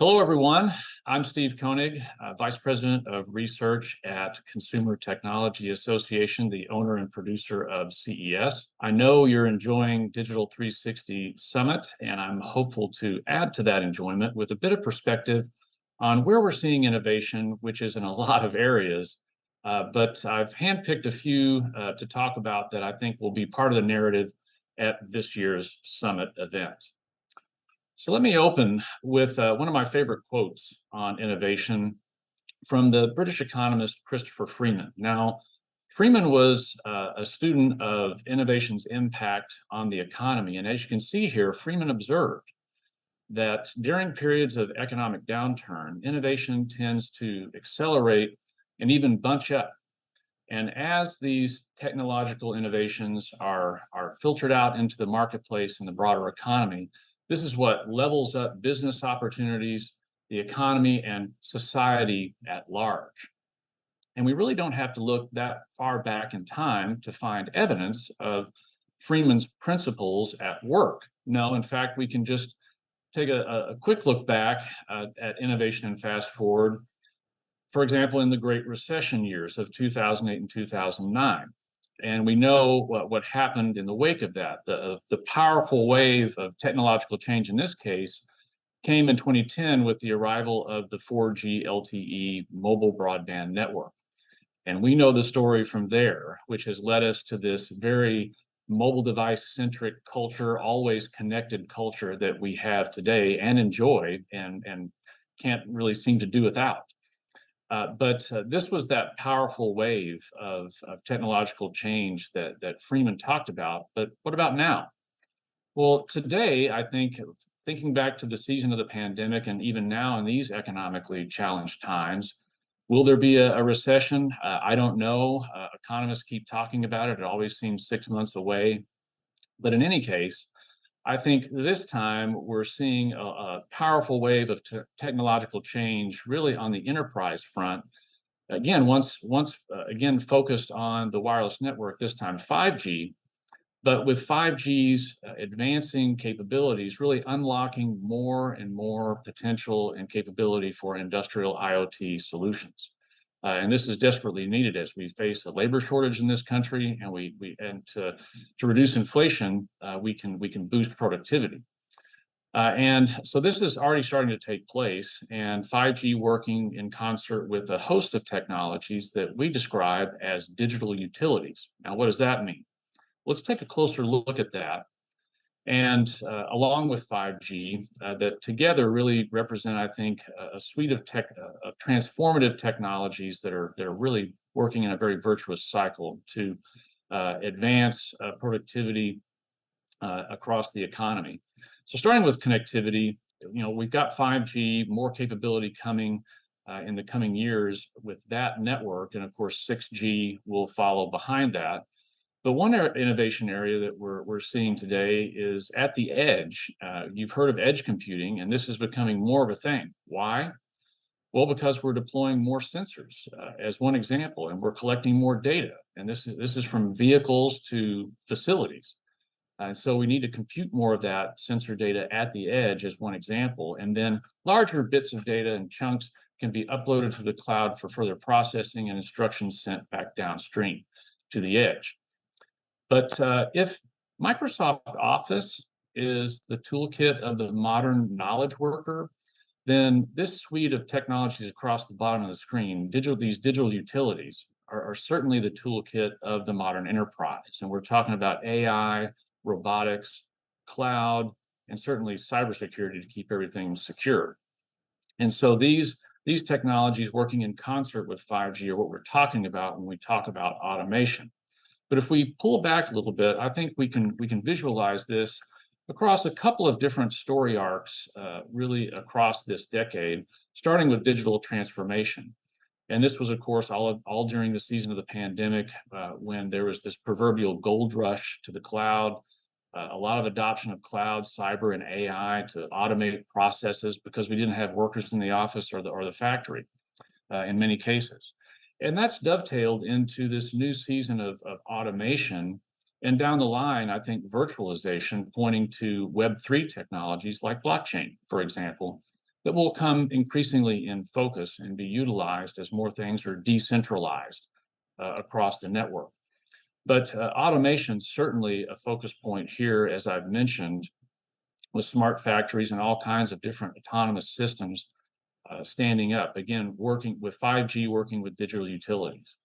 Hello, everyone. I'm Steve Koenig, Vice President of Research at Consumer Technology Association, the owner and producer of CES. I know you're enjoying Digital 360 Summit, and I'm hopeful to add to that enjoyment with a bit of perspective on where we're seeing innovation, which is in a lot of areas. But I've handpicked a few to talk about that I think will be part of the narrative at this year's Summit event. So let me open with one of my favorite quotes on innovation from the British economist Christopher Freeman. Now, Freeman was a student of innovation's impact on the economy. And as you can see here, Freeman observed that during periods of economic downturn, innovation tends to accelerate and even bunch up. And as these technological innovations are filtered out into the marketplace and the broader economy, this is what levels up business opportunities, the economy, and society at large. And we really don't have to look that far back in time to find evidence of Freeman's principles at work. No, in fact, we can just take a quick look back at innovation and fast forward. For example, in the Great Recession years of 2008 and 2009. And we know what happened in the wake of that. The powerful wave of technological change in this case came in 2010 with the arrival of the 4G LTE mobile broadband network. And we know the story from there, which has led us to this very mobile device centric culture, always connected culture that we have today and enjoy and can't really seem to do without. But this was that powerful wave of technological change that Freeman talked about. But what about now? Well, today, I think, thinking back to the season of the pandemic and even now in these economically challenged times, will there be a recession? I don't know. Economists keep talking about it. It always seems 6 months away. But in any case, I think this time we're seeing a powerful wave of technological change really on the enterprise front. Again, again focused on the wireless network, this time 5G, but with 5G's advancing capabilities, really unlocking more and more potential and capability for industrial IoT solutions. And this is desperately needed as we face a labor shortage in this country, and to reduce inflation, we can boost productivity. And so this is already starting to take place, and 5G working in concert with a host of technologies that we describe as digital utilities. Now, what does that mean? Let's take a closer look at that. And along with 5G, that together really represent, I think, a suite of transformative technologies that are really working in a very virtuous cycle to advance productivity across the economy. So starting with connectivity, we've got 5G, more capability coming in the coming years with that network, and of course 6G will follow behind that. But one innovation area that we're seeing today is at the edge. You've heard of edge computing, and this is becoming more of a thing. Why? Well, because we're deploying more sensors, as one example, and we're collecting more data. And this is from vehicles to facilities. And so we need to compute more of that sensor data at the edge as one example. And then larger bits of data and chunks can be uploaded to the cloud for further processing and instructions sent back downstream to the edge. But if Microsoft Office is the toolkit of the modern knowledge worker, then this suite of technologies across the bottom of the screen, these digital utilities, are certainly the toolkit of the modern enterprise. And we're talking about AI, robotics, cloud, and certainly cybersecurity to keep everything secure. And so these technologies working in concert with 5G are what we're talking about when we talk about automation. But if we pull back a little bit, I think we can visualize this across a couple of different story arcs, really across this decade, starting with digital transformation. And this was, of course, all during the season of the pandemic, when there was this proverbial gold rush to the cloud, a lot of adoption of cloud, cyber, and AI to automate processes because we didn't have workers in the office or the factory in many cases. And that's dovetailed into this new season of automation. And down the line, I think virtualization, pointing to Web3 technologies like blockchain, for example, that will come increasingly in focus and be utilized as more things are decentralized across the network. But automation certainly a focus point here, as I've mentioned, with smart factories and all kinds of different autonomous systems standing up. Again, working with 5G, working with digital utilities.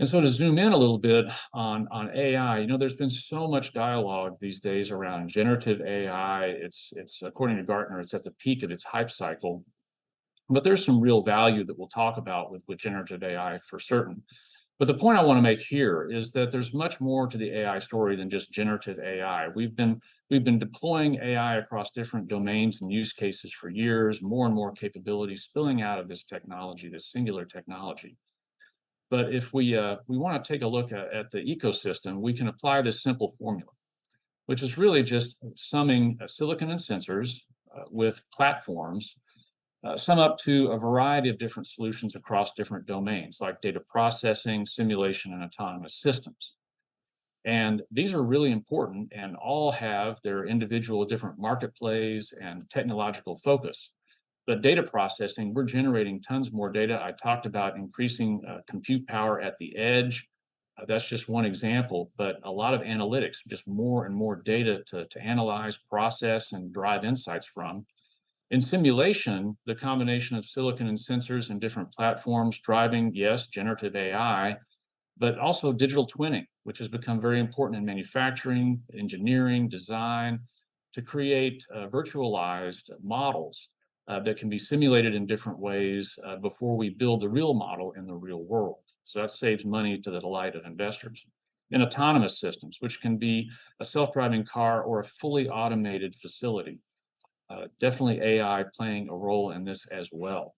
And so to zoom in a little bit on AI, there's been so much dialogue these days around generative AI. It's according to Gartner, it's at the peak of its hype cycle. But there's some real value that we'll talk about with generative AI for certain. But the point I want to make here is that there's much more to the AI story than just generative AI. We've been deploying AI across different domains and use cases for years, more and more capabilities spilling out of this technology, this singular technology. But if we want to take a look at the ecosystem, we can apply this simple formula, which is really just summing silicon and sensors with platforms, sum up to a variety of different solutions across different domains, like data processing, simulation, and autonomous systems. And these are really important and all have their individual different marketplace and technological focus. But data processing, we're generating tons more data. I talked about increasing compute power at the edge. That's just one example, but a lot of analytics, just more and more data to analyze, process, and drive insights from. In simulation, the combination of silicon and sensors and different platforms driving, yes, generative AI, but also digital twinning, which has become very important in manufacturing, engineering, design, to create virtualized models that can be simulated in different ways before we build the real model in the real world. So that saves money to the delight of investors. And autonomous systems, which can be a self-driving car or a fully automated facility. Definitely AI playing a role in this as well.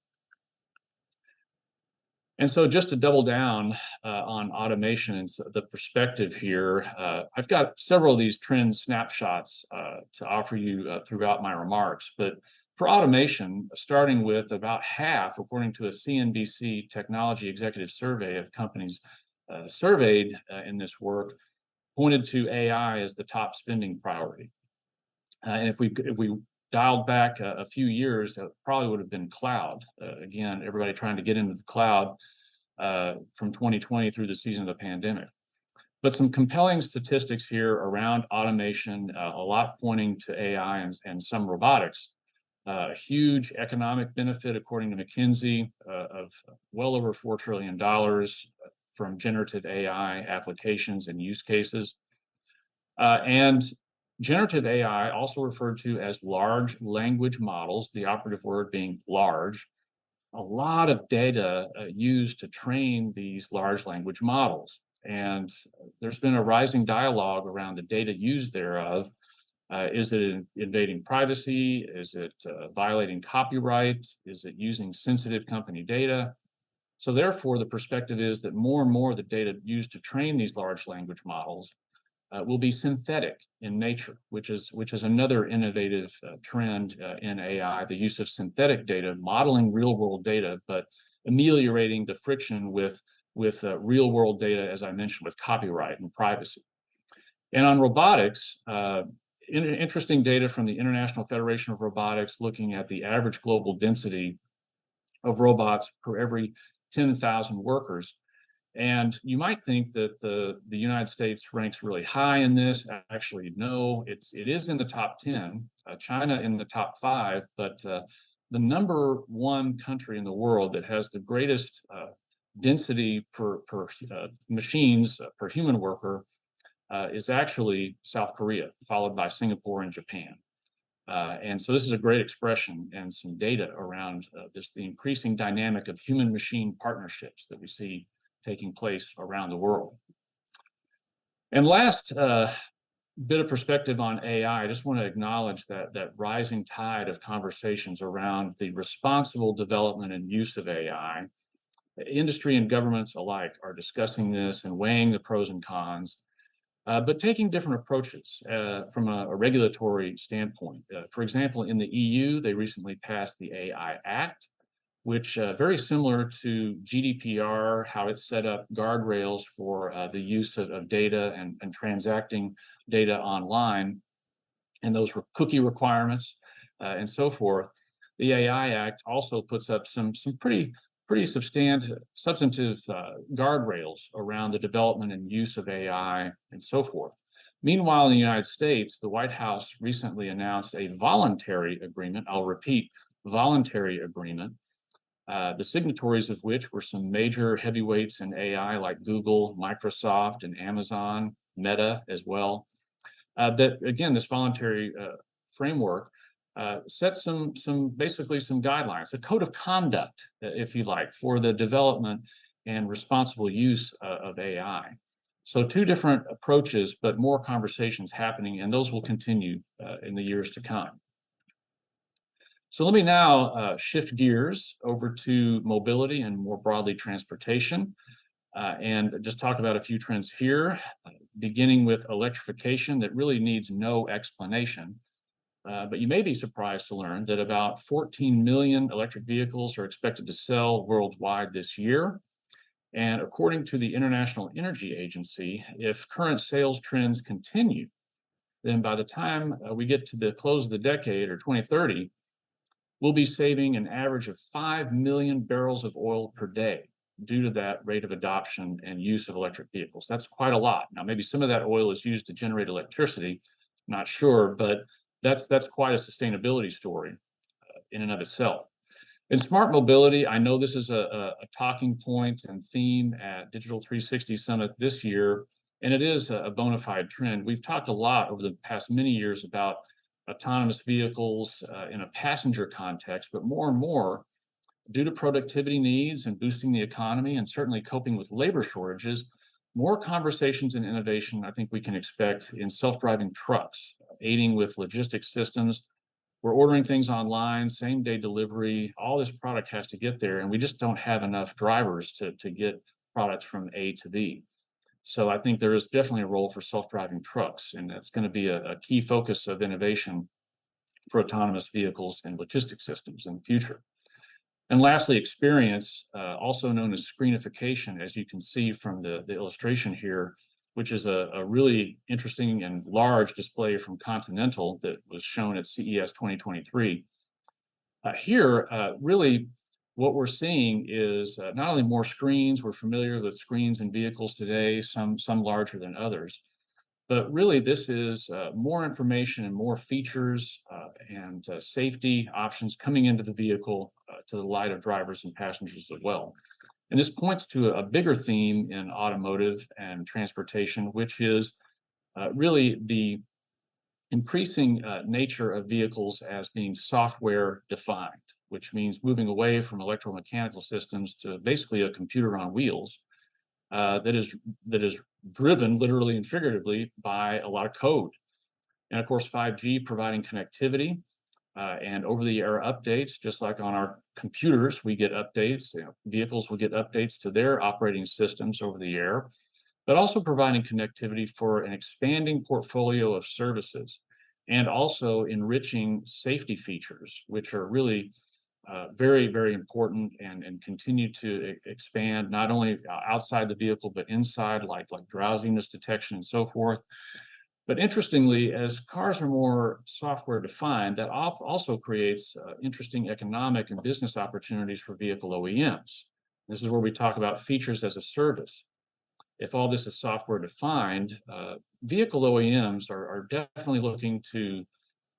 And so just to double down on automation and the perspective here, I've got several of these trend snapshots to offer you throughout my remarks. But for automation, starting with about half, according to a CNBC technology executive survey of companies surveyed in this work, pointed to AI as the top spending priority. And if we dialed back a few years, that probably would have been cloud. Again, everybody trying to get into the cloud from 2020 through the season of the pandemic. But some compelling statistics here around automation, a lot pointing to AI and some robotics. A huge economic benefit, according to McKinsey, of well over $4 trillion from generative AI applications and use cases. And generative AI, also referred to as large language models, the operative word being large, a lot of data used to train these large language models. And there's been a rising dialogue around the data used thereof. Is it invading privacy? Is it violating copyright? Is it using sensitive company data? So therefore, the perspective is that more and more of the data used to train these large language models will be synthetic in nature, which is another innovative trend in AI, the use of synthetic data, modeling real world data, but ameliorating the friction with real world data, as I mentioned, with copyright and privacy. And on robotics, interesting data from the International Federation of Robotics looking at the average global density of robots per every 10,000 workers. And you might think that the United States ranks really high in this. Actually, no, it is in the top 10, China in the top 5, but the number one country in the world that has the greatest density per machines per human worker is actually South Korea, followed by Singapore and Japan. And so this is a great expression and some data around the increasing dynamic of human-machine partnerships that we see taking place around the world. And last bit of perspective on AI, I just want to acknowledge that rising tide of conversations around the responsible development and use of AI. Industry and governments alike are discussing this and weighing the pros and cons, but taking different approaches from a regulatory standpoint. For example, in the EU, they recently passed the AI Act, which very similar to GDPR, how it set up guardrails for the use of data and transacting data online, and those were cookie requirements. and so forth. The AI Act also puts up some pretty substantive guardrails around the development and use of AI and so forth. Meanwhile, in the United States, the White House recently announced a voluntary agreement. I'll repeat, voluntary agreement, the signatories of which were some major heavyweights in AI like Google, Microsoft, and Amazon, Meta as well. That again, this voluntary framework sets basically some guidelines, a code of conduct, if you like, for the development and responsible use of AI. So two different approaches, but more conversations happening, and those will continue in the years to come. So let me now shift gears over to mobility and more broadly transportation, and just talk about a few trends here, beginning with electrification that really needs no explanation. But you may be surprised to learn that about 14 million electric vehicles are expected to sell worldwide this year. And according to the International Energy Agency, if current sales trends continue, then by the time we get to the close of the decade or 2030, we'll be saving an average of 5 million barrels of oil per day due to that rate of adoption and use of electric vehicles. That's quite a lot. Now, maybe some of that oil is used to generate electricity, not sure, but that's quite a sustainability story in and of itself. In smart mobility, I know this is a talking point and theme at Digital 360 Summit this year, and it is a bona fide trend. We've talked a lot over the past many years about autonomous vehicles in a passenger context, but more and more, due to productivity needs and boosting the economy and certainly coping with labor shortages, more conversations and innovation I think we can expect in self-driving trucks, aiding with logistics systems. We're ordering things online, same-day delivery. All this product has to get there, and we just don't have enough drivers to get products from A to B. So I think there is definitely a role for self-driving trucks, and that's going to be a key focus of innovation for autonomous vehicles and logistics systems in the future. And lastly, experience, also known as screenification, as you can see from the illustration here, which is a really interesting and large display from Continental that was shown at CES 2023. Here, really, what we're seeing is not only more screens, we're familiar with screens in vehicles today, some larger than others, but really this is more information and more features and safety options coming into the vehicle to the light of drivers and passengers as well. And this points to a bigger theme in automotive and transportation, which is really the increasing nature of vehicles as being software defined, which means moving away from electromechanical systems to basically a computer on wheels that is driven literally and figuratively by a lot of code. And of course, 5G providing connectivity and over-the-air updates, just like on our computers, we get updates. Vehicles will get updates to their operating systems over the air, but also providing connectivity for an expanding portfolio of services and also enriching safety features, which are really very, very important and continue to expand not only outside the vehicle, but inside, like drowsiness detection and so forth. But interestingly, as cars are more software defined, that also creates interesting economic and business opportunities for vehicle OEMs. This is where we talk about features as a service. If all this is software defined, vehicle OEMs are definitely looking to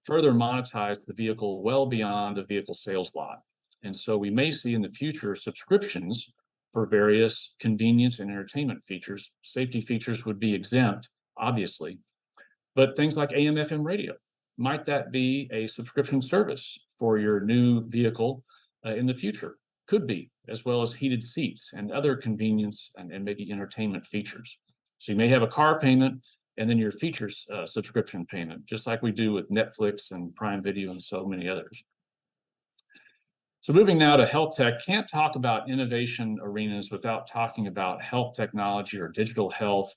further monetize the vehicle well beyond the vehicle sales lot. And so we may see in the future subscriptions for various convenience and entertainment features. Safety features would be exempt, obviously, but things like AM/FM radio, might that be a subscription service for your new vehicle in the future? Could be, as well as heated seats and other convenience and maybe entertainment features. So you may have a car payment and then your features subscription payment, just like we do with Netflix and Prime Video and so many others. So moving now to health tech, can't talk about innovation arenas without talking about health technology or digital health.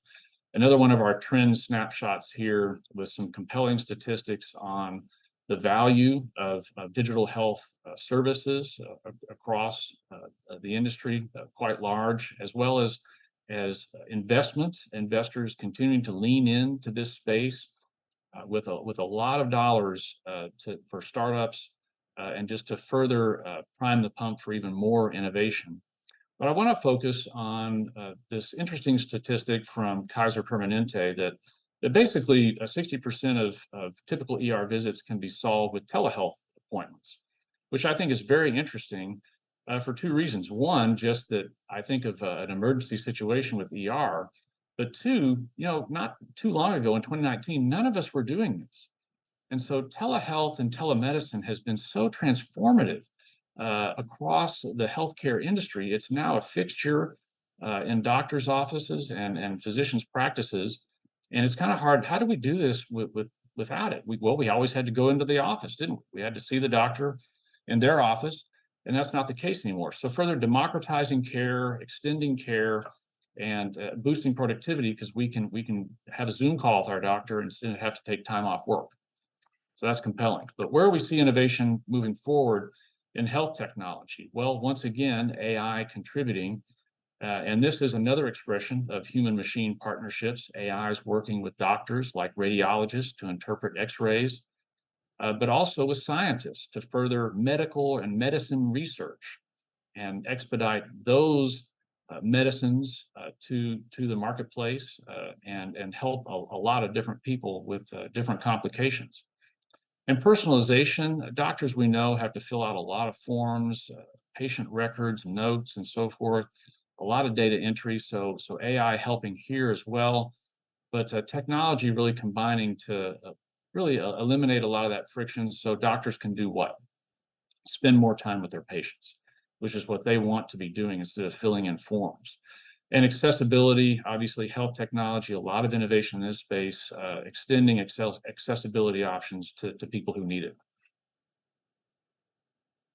Another one of our trend snapshots here with some compelling statistics on the value of digital health services across the industry, quite large, as well as investors continuing to lean into this space. with a lot of dollars for startups and just to further prime the pump for even more innovation. But I want to focus on this interesting statistic from Kaiser Permanente that basically 60% of typical ER visits can be solved with telehealth appointments, which I think is very interesting for two reasons. One, just that I think of an emergency situation with ER, but two, not too long ago in 2019, none of us were doing this. And so telehealth and telemedicine has been so transformative across the healthcare industry. It's now a fixture in doctors' offices and physicians' practices. And it's kind of hard. How do we do this without it? We always had to go into the office, didn't we? We had to see the doctor in their office, and that's not the case anymore. So further democratizing care, extending care, and boosting productivity because we can have a Zoom call with our doctor instead of have to take time off work. So that's compelling. But where we see innovation moving forward in health technology? Well, once again, AI contributing. And this is another expression of human machine partnerships. AI is working with doctors like radiologists to interpret x rays, but also with scientists to further medical and medicine research and expedite those medicines to the marketplace and help a lot of different people with different complications. And personalization, doctors we know have to fill out a lot of forms, patient records, notes, and so forth, a lot of data entry. So AI helping here as well, but technology really combining to really eliminate a lot of that friction so doctors can do what? Spend more time with their patients, which is what they want to be doing instead of filling in forms. And accessibility, obviously, health technology, a lot of innovation in this space, extending accessibility options to people who need it.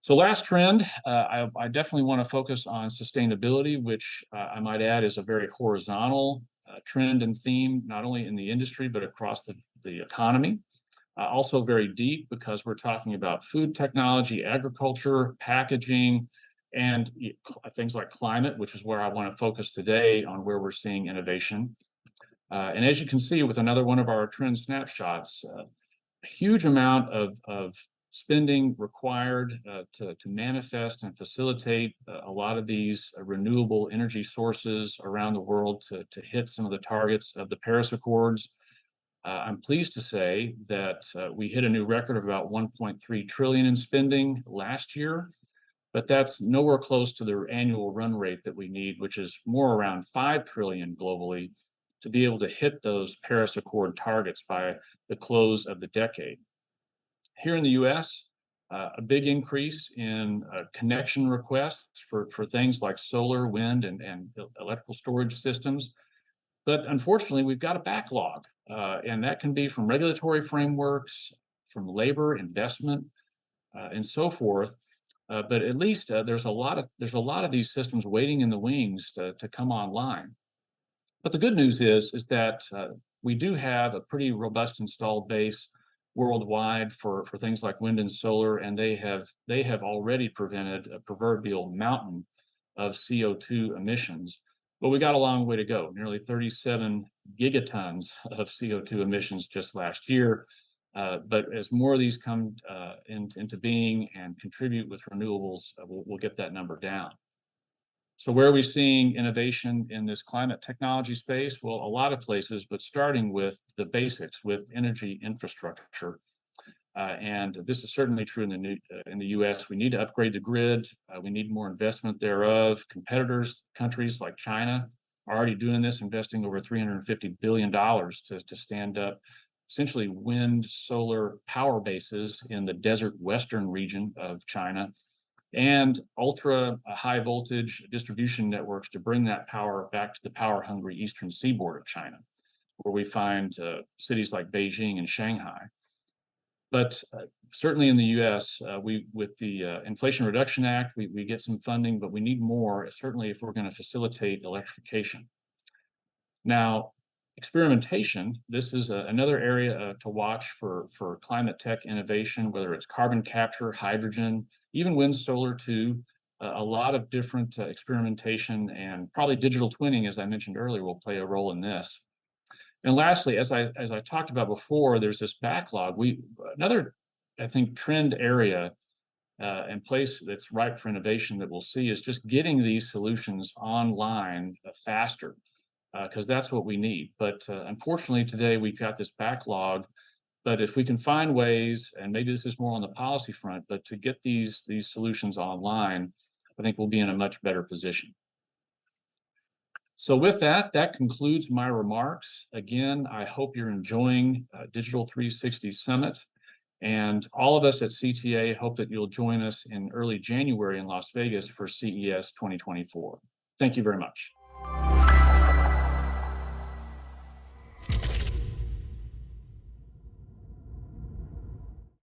So last trend, I definitely want to focus on sustainability, which I might add is a very horizontal trend and theme, not only in the industry, but across the economy. Also very deep because we're talking about food technology, agriculture, packaging, and things like climate, which is where I want to focus today on where we're seeing innovation. And as you can see with another one of our trend snapshots, a huge amount of spending required to manifest and facilitate a lot of these renewable energy sources around the world to hit some of the targets of the Paris Accords. I'm pleased to say that we hit a new record of about 1.3 trillion in spending last year, but that's nowhere close to the annual run rate that we need, which is more around 5 trillion globally to be able to hit those Paris Accord targets by the close of the decade. Here in the US, a big increase in connection requests for things like solar, wind, and electrical storage systems. But unfortunately, we've got a backlog, and that can be from regulatory frameworks, from labor, investment, and so forth. But at least there's a lot of these systems waiting in the wings to come online. But the good news is that we do have a pretty robust installed base worldwide for things like wind and solar, and they have already prevented a proverbial mountain of CO2 emissions. But we got a long way to go, nearly 37 gigatons of CO2 emissions just last year. But as more of these come into being and contribute with renewables, we'll get that number down. So where are we seeing innovation in this climate technology space? Well, a lot of places, but starting with the basics, with energy infrastructure. And this is certainly true in the U.S. We need to upgrade the grid. We need more investment thereof. Competitors, countries like China, are already doing this, investing over $350 billion to stand up essentially wind, solar power bases in the desert western region of China and ultra high voltage distribution networks to bring that power back to the power hungry eastern seaboard of China, where we find cities like Beijing and Shanghai. But certainly in the US, with the Inflation Reduction Act, we get some funding, but we need more, certainly if we're going to facilitate electrification. Now, experimentation, this is another area to watch for climate tech innovation, whether it's carbon capture, hydrogen, even wind, solar too. A lot of different experimentation and probably digital twinning, as I mentioned earlier, will play a role in this. And lastly, as I talked about before, there's this backlog. Another, I think, trend area and place that's ripe for innovation that we'll see is just getting these solutions online faster, because that's what we need. But unfortunately, today we've got this backlog. But if we can find ways, and maybe this is more on the policy front, but to get these solutions online, I think we'll be in a much better position. So with that, that concludes my remarks. Again, I hope you're enjoying Digital 360 Summit. And all of us at CTA hope that you'll join us in early January in Las Vegas for CES 2024. Thank you very much.